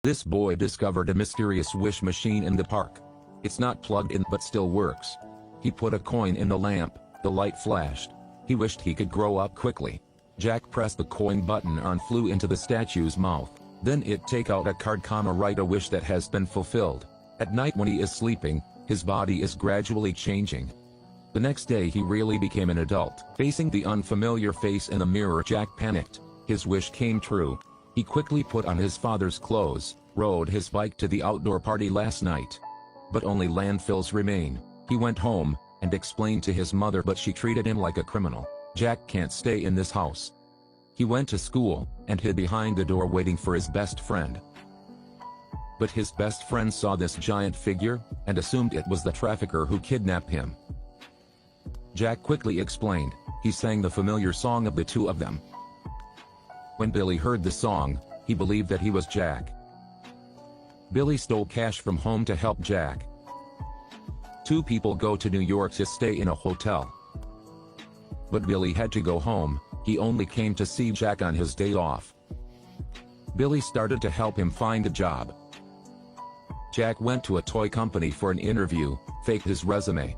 This boy discovered a mysterious wish machine in the park. It's not plugged in but still works. He put a coin in the lamp, the light flashed. He wished he could grow up quickly. Jack pressed the coin button and flew into the statue's mouth. Then it take out a card, write a wish that has been fulfilled. At night when he is sleeping, his body is gradually changing. The next day he really became an adult. Facing the unfamiliar face in the mirror, Jack panicked. His wish came true. He quickly put on his father's clothes, rode his bike to the outdoor party last night. But only landfills remain. He went home, and explained to his mother, but she treated him like a criminal. Jack can't stay in this house. He went to school, and hid behind the door waiting for his best friend. But his best friend saw this giant figure, and assumed it was the trafficker who kidnapped him. Jack quickly explained. He sang the familiar song of the two of them. When Billy heard the song, he believed that he was Jack. Billy stole cash from home to help Jack. Two people go to New York to stay in a hotel. But Billy had to go home. He only came to see Jack on his day off. Billy started to help him find a job. Jack went to a toy company for an interview, faked his resume.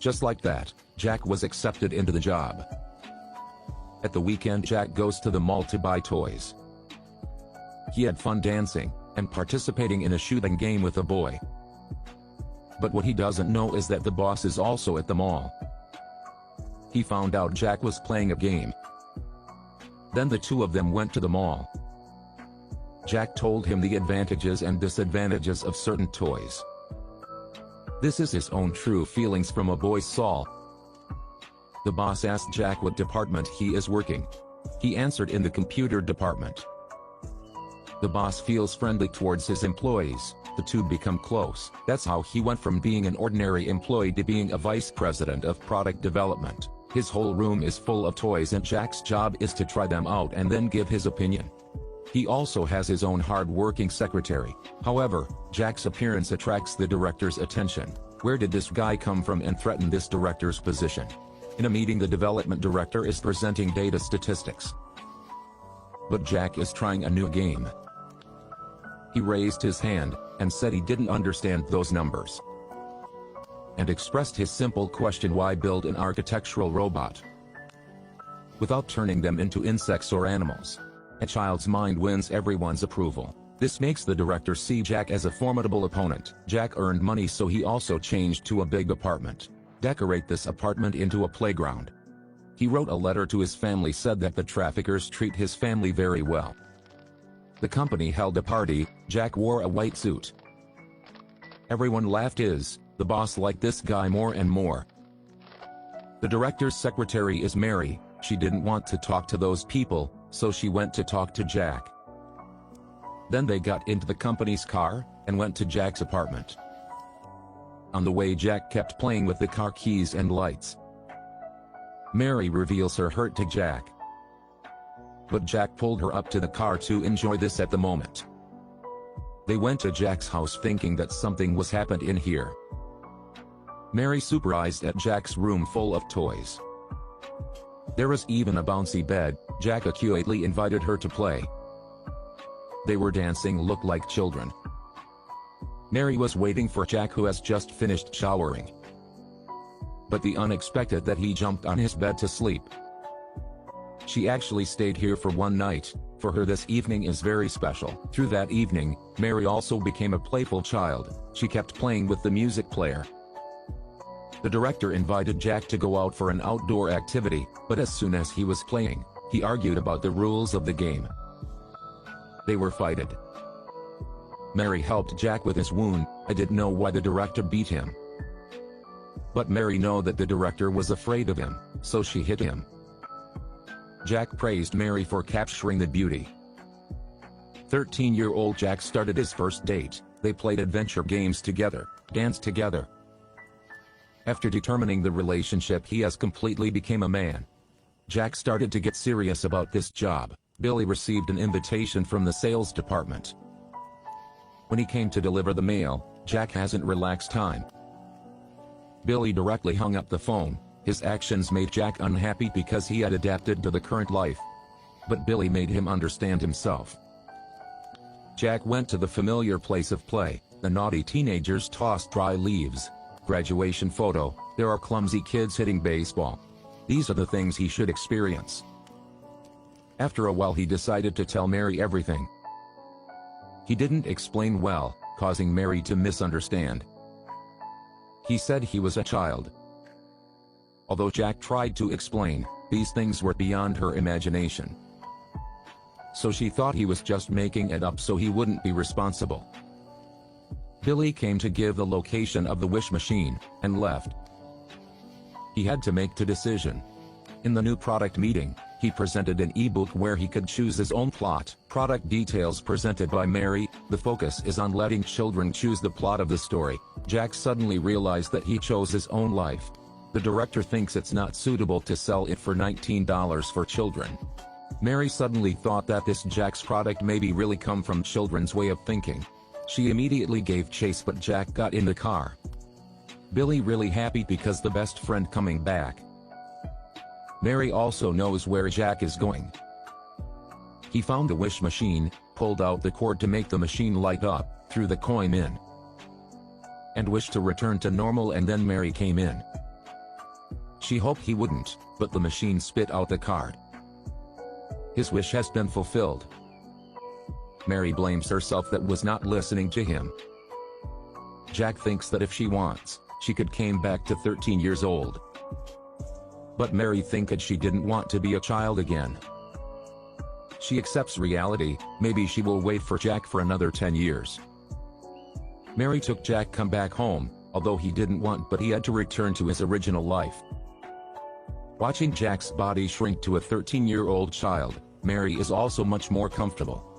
Just like that, Jack was accepted into the job. At the weekend, Jack goes to the mall to buy toys. He had fun dancing, and participating in a shooting game with a boy. But what he doesn't know is that the boss is also at the mall. He found out Jack was playing a game. Then the two of them went to the mall. Jack told him the advantages and disadvantages of certain toys. This is his own true feelings from a boy's soul. The boss asked Jack what department he is working. He answered in the computer department. The boss feels friendly towards his employees. The two become close. That's how he went from being an ordinary employee to being a vice president of product development. His whole room is full of toys and Jack's job is to try them out and then give his opinion. He also has his own hard-working secretary. However, Jack's appearance attracts the director's attention. Where did this guy come from and threaten this director's position? In a meeting, the development director is presenting data statistics. But Jack is trying a new game. He raised his hand, and said he didn't understand those numbers. And expressed his simple question: why build an architectural robot without turning them into insects or animals? A child's mind wins everyone's approval. This makes the director see Jack as a formidable opponent. Jack earned money, so he also changed to a big apartment. Decorate this apartment into a playground. He wrote a letter to his family, said that the traffickers treat his family very well. The company held a party. Jack wore a white suit. Everyone laughed. The boss liked this guy more and more. The director's secretary is Mary. She didn't want to talk to those people, so she went to talk to Jack. Then they got into the company's car, and went to Jack's apartment. On the way, Jack kept playing with the car keys and lights. Mary reveals her hurt to Jack. But Jack pulled her up to the car to enjoy this at the moment. They went to Jack's house thinking that something was happened in here. Mary surprised at Jack's room full of toys. There was even a bouncy bed. Jack accurately invited her to play. They were dancing, looked like children. Mary was waiting for Jack, who has just finished showering. But the unexpected that he jumped on his bed to sleep. She actually stayed here for one night. For her, this evening is very special. Through that evening, Mary also became a playful child. She kept playing with the music player. The director invited Jack to go out for an outdoor activity, but as soon as he was playing, he argued about the rules of the game. They were fighting. Mary helped Jack with his wound. I didn't know why the director beat him. But Mary knew that the director was afraid of him, so she hit him. Jack praised Mary for capturing the beauty. 13-year-old Jack started his first date. They played adventure games together, danced together. After determining the relationship, he has completely became a man. Jack started to get serious about this job. Billy received an invitation from the sales department. When he came to deliver the mail, Jack hasn't relaxed time. Billy directly hung up the phone. His actions made Jack unhappy because he had adapted to the current life. But Billy made him understand himself. Jack went to the familiar place of play. The naughty teenagers tossed dry leaves. Graduation photo, there are clumsy kids hitting baseball. These are the things he should experience. After a while he decided to tell Mary everything. He didn't explain well, causing Mary to misunderstand. He said he was a child. Although Jack tried to explain, these things were beyond her imagination. So she thought he was just making it up so he wouldn't be responsible. Billy came to give the location of the wish machine, and left. He had to make a decision. In the new product meeting, he presented an ebook where he could choose his own plot. Product details presented by Mary. The focus is on letting children choose the plot of the story. Jack suddenly realized that he chose his own life. The director thinks it's not suitable to sell it for $19 for children. Mary suddenly thought that this Jack's product maybe really come from children's way of thinking. She immediately gave chase, but Jack got in the car. Billy really happy because the best friend coming back. Mary also knows where Jack is going. He found a wish machine, pulled out the cord to make the machine light up, threw the coin in, and wished to return to normal, and then Mary came in. She hoped he wouldn't, but the machine spit out the card. His wish has been fulfilled. Mary blames herself that was not listening to him. Jack thinks that if she wants, she could came back to 13 years old. But Mary thinks she didn't want to be a child again. She accepts reality. Maybe she will wait for Jack for another 10 years. Mary took Jack come back home, although he didn't want, but he had to return to his original life. Watching Jack's body shrink to a 13-year-old child, Mary is also much more comfortable.